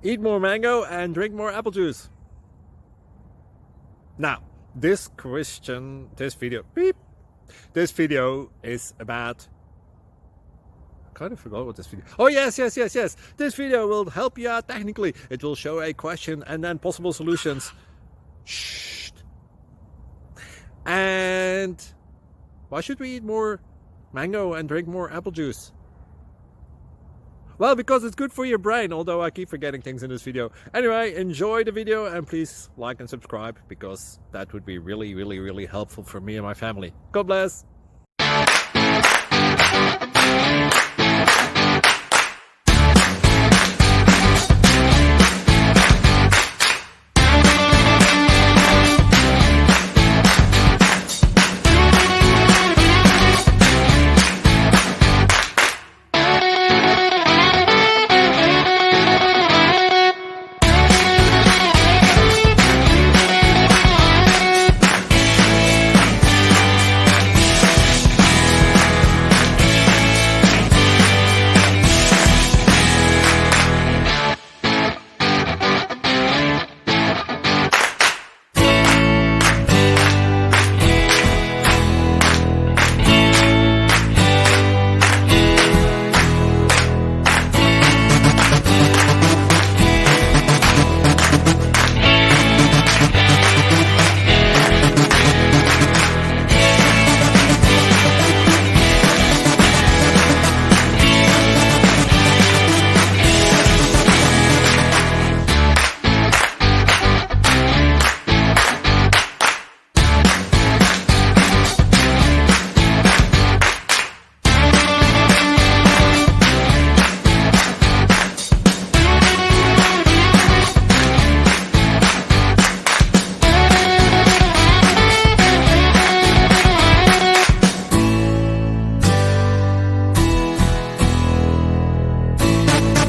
Eat more mango and drink more apple juice. Now, this video is about, I kind of forgot what this video. Oh, yes. This video will help you out technically. It will show a question and then possible solutions. Shh. And why should we eat more mango and drink more apple juice? Well, because it's good for your brain, although I keep forgetting things in this video. Anyway, enjoy the video and please like and subscribe, because that would be really helpful for me and my family. God bless!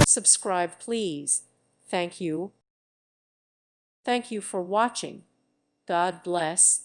Subscribe, please. Thank you. Thank you for watching. God bless.